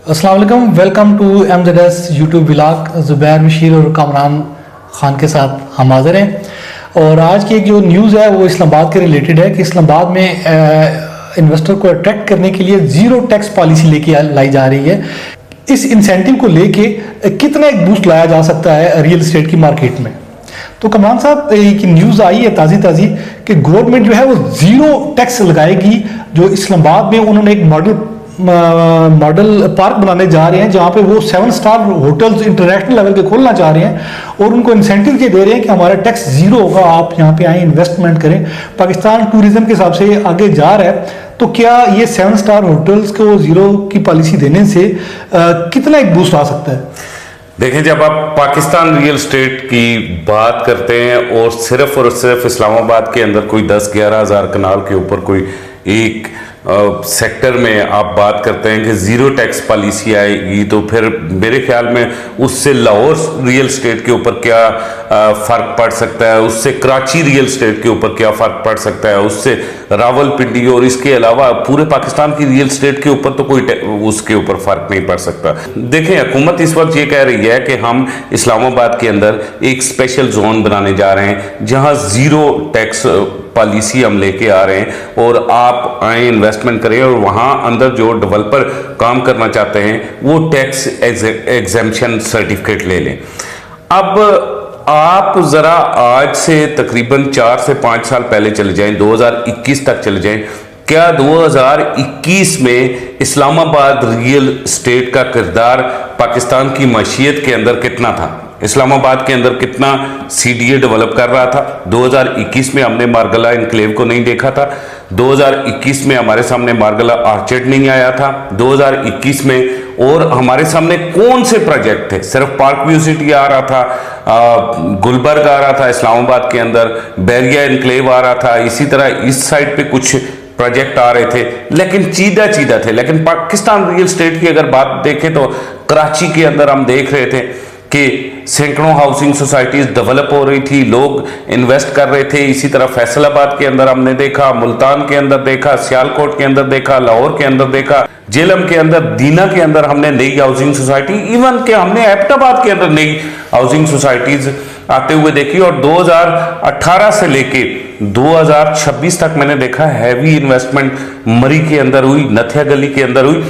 अस्सलाम वालेकुम, welcome to MZS YouTube vlog. Zubair Bashir और कामरान ख़ान के साथ हम हाज़िर हैं। और आज की एक जो न्यूज़ है वो इस्लामाबाद के रिलेटेड है कि इस्लामाबाद में इन्वेस्टर को अट्रैक्ट करने के लिए ज़ीरो टैक्स पॉलिसी लेके लाई जा रही है। इस इंसेंटिव को लेके कितना एक बूस्ट लाया जा सकता है रियल इस्टेट की मार्केट में। तो कमरान साहब, एक न्यूज़ आई है ताज़ी कि गवर्नमेंट जो है वो ज़ीरो टैक्स लगाएगी। जो इस्लामाबाद में उन्होंने एक मॉडल पार्क बनाने जा रहे हैं जहां पे वो 7 स्टार होटल्स इंटरनेशनल लेवल के खोलना चाह रहे हैं और उनको इंसेंटिव ये दे रहे हैं कि हमारा टैक्स जीरो होगा, आप यहां पे आए इन्वेस्टमेंट करें। पाकिस्तान टूरिज्म के हिसाब से आगे जा रहा है, तो क्या ये 7 स्टार होटल्स को जीरो की पॉलिसी देने से कितना एक बूस्ट आ सकता है? देखिए, जब आप पाकिस्तान रियल एस्टेट की बात करते हैं और सिर्फ इस्लामाबाद के अंदर कोई 10-11 हज़ार कनाल के ऊपर कोई एक सेक्टर में आप बात करते हैं कि ज़ीरो टैक्स पॉलिसी आएगी, तो फिर मेरे ख्याल में उससे लाहौर रियल एस्टेट के ऊपर क्या फ़र्क पड़ सकता है, उससे कराची रियल एस्टेट के ऊपर क्या फ़र्क पड़ सकता है, उससे रावलपिंडी और इसके अलावा पूरे पाकिस्तान की रियल एस्टेट के ऊपर तो कोई उसके ऊपर फ़र्क नहीं पड़ सकता। देखें, हुकूमत इस वक्त ये कह रही है कि हम इस्लामाबाद के अंदर एक स्पेशल जोन बनाने जा रहे हैं जहाँ ज़ीरो टैक्स पॉलिसी हम लेके आ रहे हैं और आप आए इन्वेस्टमेंट करें और वहाँ अंदर जो डेवलपर काम करना चाहते हैं वो टैक्स एग्जेम्पशन सर्टिफिकेट ले लें। अब आप ज़रा आज से तकरीबन 4 से 5 साल पहले चले जाएं, 2021 तक चले जाएं। क्या 2021 में इस्लामाबाद रियल एस्टेट का किरदार पाकिस्तान की मईशत के अंदर कितना था? इस्लामाबाद के अंदर कितना CDA डेवलप कर रहा था? 2021 में हमने मारगला इनक्लेव को नहीं देखा था। 2021 में हमारे सामने मारगला आर्चर्ड नहीं आया था। 2021 में और हमारे सामने कौन से प्रोजेक्ट थे? सिर्फ पार्क व्यू सिटी आ रहा था, गुलबर्ग आ रहा था इस्लामाबाद के अंदर, बैरिया इनक्लेव आ रहा था, इसी तरह इस साइड पे कुछ प्रोजेक्ट आ रहे थे, लेकिन चीदा थे। लेकिन पाकिस्तान रियल एस्टेट की अगर बात देखें तो कराची के अंदर हम देख रहे थे कि सैकड़ों हाउसिंग सोसाइटीज डेवलप हो रही थी, लोग इन्वेस्ट कर रहे थे। इसी तरह फैसलाबाद के अंदर हमने देखा, मुल्तान के अंदर देखा, सियालकोट के अंदर देखा, लाहौर के अंदर देखा, जेलम के अंदर, दीना के अंदर हमने नई हाउसिंग सोसाइटी, इवन के हमने एबटाबाद के अंदर नई हाउसिंग सोसाइटीज आते हुए देखी। और 2018 से लेके 2026 तक मैंने देखा हैवी इन्वेस्टमेंट मरी के अंदर हुई, नथिया गली के अंदर हुई।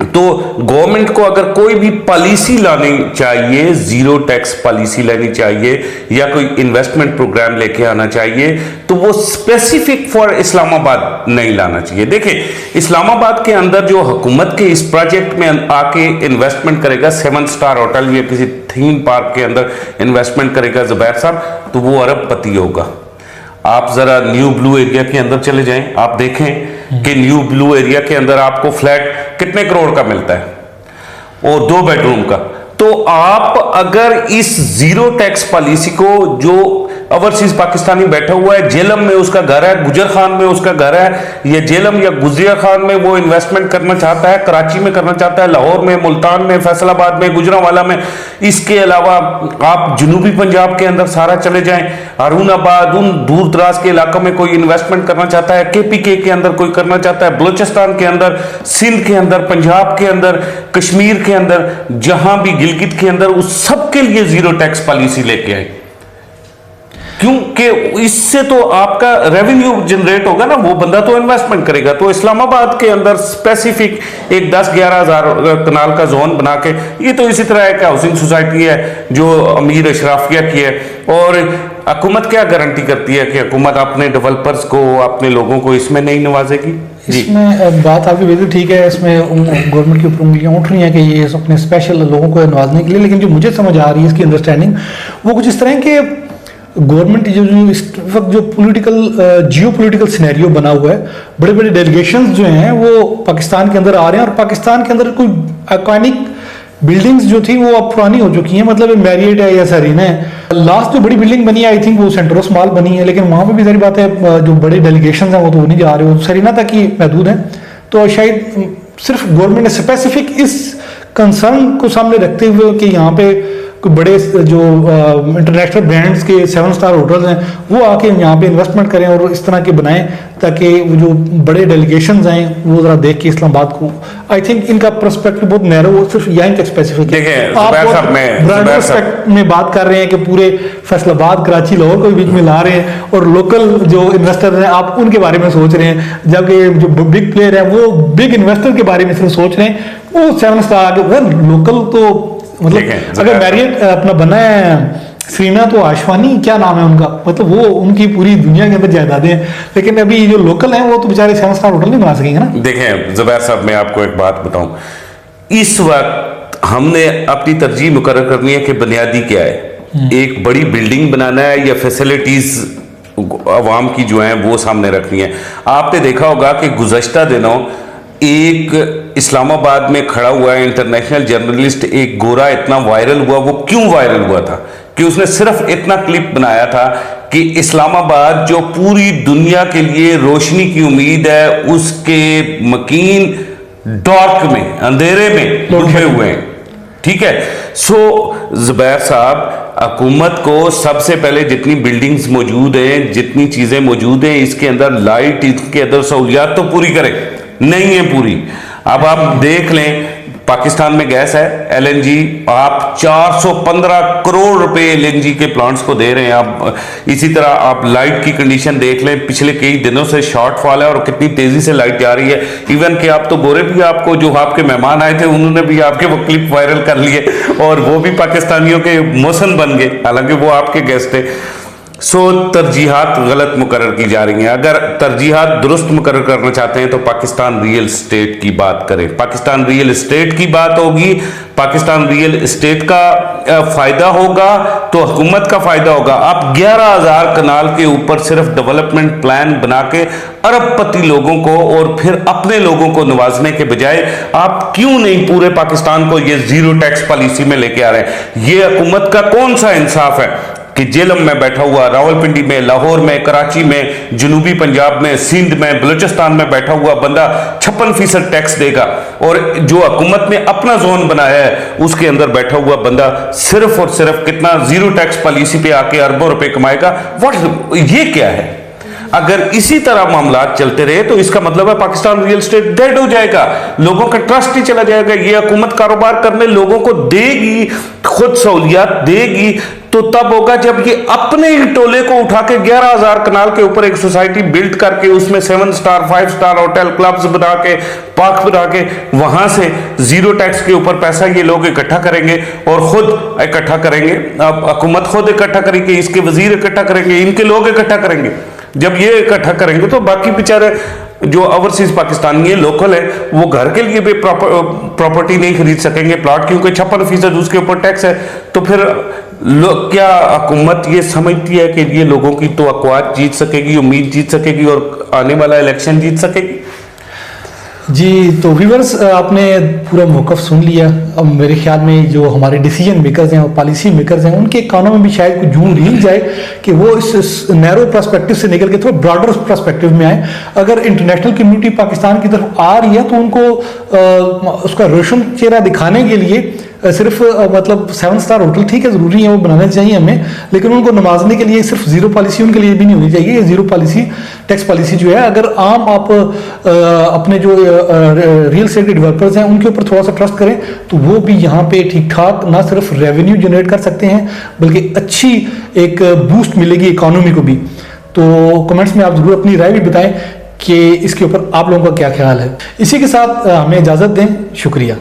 तो गवर्नमेंट को अगर कोई भी पॉलिसी लानी चाहिए, जीरो टैक्स पॉलिसी लेनी चाहिए या कोई इन्वेस्टमेंट प्रोग्राम लेके आना चाहिए, तो वो स्पेसिफिक फॉर इस्लामाबाद नहीं लाना चाहिए। देखिए, इस्लामाबाद के अंदर जो हुकूमत के इस प्रोजेक्ट में आके इन्वेस्टमेंट करेगा, 7 स्टार होटल या किसी थीम पार्क के अंदर इन्वेस्टमेंट करेगा ज़ुबैर साहब, तो वो अरबपति होगा। आप जरा न्यू ब्लू एरिया के अंदर चले जाएं, आप देखें कि न्यू ब्लू एरिया के अंदर आपको फ्लैट कितने करोड़ का मिलता है और 2 बेडरूम का। तो आप अगर इस जीरो टैक्स पॉलिसी को, जो ओवरसीज पाकिस्तानी बैठा हुआ है, जेलम में उसका घर है, गुजर खान में उसका घर है, या जेलम या गुजरिया खान में वो इन्वेस्टमेंट करना चाहता है, कराची में करना चाहता है, लाहौर में, मुल्तान में, फैसलाबाद में, गुजरांवाला में, इसके अलावा आप जनूबी पंजाब के अंदर सारा चले जाएं, हारूनाबाद, उन दूर दराज के इलाकों में कोई इन्वेस्टमेंट करना चाहता है, KPK के अंदर कोई करना चाहता है, बलोचिस्तान के अंदर, सिंध के अंदर, पंजाब के अंदर, कश्मीर के अंदर, जहां भी गिलगित के अंदर, उस सब के लिए जीरो टैक्स पॉलिसी लेके आए। क्योंकि इससे तो आपका रेवेन्यू जनरेट होगा ना, वो बंदा तो इन्वेस्टमेंट करेगा। तो इस्लामाबाद के अंदर स्पेसिफिक एक 10-11 हज़ार कनाल का जोन बना के, ये तो इसी तरह एक हाउसिंग सोसाइटी है जो अमीर अशराफिया की है। और हुकूमत क्या गारंटी करती है कि हुकूमत अपने डेवलपर्स को, अपने लोगों को इसमें नहीं नवाजेगी? इसमें बात आपकी बिल्कुल ठीक है। इसमें गवर्नमेंट की ऊपर उंगलियां उठ रही हैं कि ये अपने स्पेशल लोगों को नवाजने के लिए, लेकिन जो मुझे समझ आ रही है इसकी अंडरस्टैंडिंग वो कुछ इस तरह के गवर्नमेंट जो इस वक्त जो जियो पोलिटिकल सिनेरियो बना हुआ है, बड़े बड़े डेलीगेशंस जो हैं वो पाकिस्तान के अंदर आ रहे हैं और पाकिस्तान के अंदर कोई आइकॉनिक बिल्डिंग्स जो थी वो अब पुरानी हो चुकी हैं। मतलब मैरियट है या सरीना है, लास्ट जो बड़ी बिल्डिंग बनी है आई थिंक वो सेंट्रोस मॉल बनी है, लेकिन वहाँ पर भी सारी बात है जो बड़े डेलीगेशंस हैं वो तो नहीं जा रहे, वो सरीना तक ही महदूद हैं। तो शायद सिर्फ गवर्नमेंट ने स्पेसिफिक इस कंसर्न को सामने रखते हुए कि यहाँ पे कोई बड़े जो इंटरनेशनल ब्रांड्स के 7 स्टार होटल्स हैं वो आके यहाँ पे इन्वेस्टमेंट करें और इस तरह के बनाएं ताकि वो जो बड़े डेलीगेशंस आए वो जरा देख के इस्लामाबाद को, आई थिंक इनका पर्सपेक्टिव बहुत नैरो, वो सिर्फ यहीं तक स्पेसिफिक है। आप ब्रांड एस्पेक्ट में बात कर रहे हैं कि पूरे फैसलाबाद, कराची, लाहौर को बीच में ला रहे हैं और लोकल जो इन्वेस्टर हैं आप उनके बारे में सोच रहे हैं, जबकि जो बिग प्लेयर है वो बिग इन्वेस्टर के बारे में सिर्फ सोच रहे हैं। वो 7 स्टार आगे वो लोकल तो मतलब अगर मैरियट अपना बना है सीना तो आशवानी क्या नाम है उनका, मतलब वो उनकी पूरी दुनिया के अंदर जायदादें हैं, लेकिन अभी जो लोकल हैं वो तो बेचारे 7 स्टार होटल नहीं बना सकेंगे ना। देखें जुबैर साहब, मैं आपको एक बात बताऊं, इस वक्त हमने अपनी तरजीह मुकर्रर करनी है कि बुनियादी क्या है, एक बड़ी बिल्डिंग बनाना है या फैसिलिटीज अवाम की जो है वो सामने रखनी है। आपने देखा होगा कि गुज़श्ता दिनों एक इस्लामाबाद में खड़ा हुआ है इंटरनेशनल जर्नलिस्ट, एक गोरा इतना वायरल हुआ। वो क्यों वायरल हुआ था कि उसने सिर्फ इतना क्लिप बनाया था कि इस्लामाबाद जो पूरी दुनिया के लिए रोशनी की उम्मीद है उसके मकीन डार्क में, अंधेरे में डूबे हुए हैं। ठीक है, सो जुबैर साहब, हुकूमत को सबसे पहले जितनी बिल्डिंग्स मौजूद हैं, जितनी चीजें मौजूद हैं, इसके अंदर लाइट, इसके अंदर सहूलियात तो पूरी करे, नहीं है पूरी। अब आप देख लें, पाकिस्तान में गैस है, एलएनजी, आप 415 करोड़ रुपए एलएनजी के प्लांट्स को दे रहे हैं आप। इसी तरह आप लाइट की कंडीशन देख लें, पिछले कई दिनों से शॉर्टफॉल है और कितनी तेजी से लाइट जा रही है। इवन कि आप तो गोरे भी, आपको जो आपके मेहमान आए थे उन्होंने भी आपके वो क्लिप वायरल कर लिए और वो भी पाकिस्तानियों के मौसम बन गए, हालांकि वो आपके गेस्ट थे। सो तरजीहात गलत मुकर्रर की जा रही हैं। अगर तरजीहात दुरुस्त मुकर्रर करना चाहते हैं तो पाकिस्तान रियल एस्टेट की बात करें। पाकिस्तान रियल एस्टेट की बात होगी, पाकिस्तान रियल एस्टेट का फायदा होगा तो हुकूमत का फायदा होगा। आप 11,000 कनाल के ऊपर सिर्फ डेवलपमेंट प्लान बना के अरबपति लोगों को और फिर अपने लोगों को नवाजने के बजाय आप क्यों नहीं पूरे पाकिस्तान को ये जीरो टैक्स पॉलिसी में लेके आ रहे हैं? ये हुकूमत का कौन सा इंसाफ है कि जेलम में बैठा हुआ, रावलपिंडी में, लाहौर में, कराची में, जनूबी पंजाब में, सिंध में, बलूचिस्तान में बैठा हुआ बंदा 56% टैक्स देगा और जो हुकूमत ने अपना जोन बनाया है उसके अंदर बैठा हुआ बंदा सिर्फ और सिर्फ कितना जीरो टैक्स पॉलिसी पे आके अरबों रुपए कमाएगा। ये क्या है? अगर इसी तरह मामला चलते रहे तो इसका मतलब है पाकिस्तान रियल एस्टेट डेड हो जाएगा, लोगों का ट्रस्ट ही चला जाएगा। ये हुकूमत कारोबार करने लोगों को देगी, खुद सहूलियात देगी तो तब होगा जब ये अपने ही टोले को उठा के 11,000 कनाल के ऊपर एक सोसाइटी बिल्ड करके उसमें 7 स्टार 5 स्टार होटल, क्लब्स बना के, पार्क बना के, वहां से जीरो टैक्स के ऊपर पैसा ये लोग इकट्ठा करेंगे और खुद इकट्ठा करेंगे। अब हुकूमत खुद इकट्ठा करेगी, इसके वजीर इकट्ठा करेंगे, इनके लोग इकट्ठा करेंगे। जब ये इकट्ठा करेंगे तो बाकी बेचारे जो ओवरसीज पाकिस्तानी है, लोकल है, वो घर के लिए भी प्रॉपर्टी नहीं खरीद सकेंगे, प्लॉट, क्योंकि 56% उसके ऊपर टैक्स है। तो फिर क्या हुकूमत ये समझती है कि ये लोगों की तो अक़वात जीत सकेगी, उम्मीद जीत सकेगी और आने वाला इलेक्शन जीत सकेगी? जी, तो व्यूअर्स, आपने पूरा मौक़िफ़ सुन लिया। अब मेरे ख्याल में जो हमारे डिसीजन मेकर्स हैं और पॉलिसी मेकर्स हैं उनके कानों में भी शायद कुछ जून हिल जाए कि वो इस नैरो पर्सपेक्टिव से निकल के थोड़ा ब्रॉडर पर्सपेक्टिव में आए। अगर इंटरनेशनल कम्युनिटी पाकिस्तान की तरफ आ रही है तो उनको उसका रोशन चेहरा दिखाने के लिए सिर्फ मतलब 7 स्टार होटल ठीक है, ज़रूरी है, वो बनाने चाहिए हमें, लेकिन उनको नवाजने के लिए सिर्फ जीरो पॉलिसी उनके लिए भी नहीं होनी चाहिए। जीरो पॉलिसी, टैक्स पॉलिसी जो है, अगर आम आप अपने जो रियल एस्टेट के डेवलपर्स हैं उनके ऊपर थोड़ा सा ट्रस्ट करें तो वो भी यहाँ पे ठीक ठाक ना सिर्फ रेवेन्यू जनरेट कर सकते हैं बल्कि अच्छी एक बूस्ट मिलेगी इकोनॉमी को भी। तो कमेंट्स में आप जरूर अपनी राय भी बताएं कि इसके ऊपर आप लोगों का क्या ख्याल है। इसी के साथ हमें इजाज़त दें, शुक्रिया।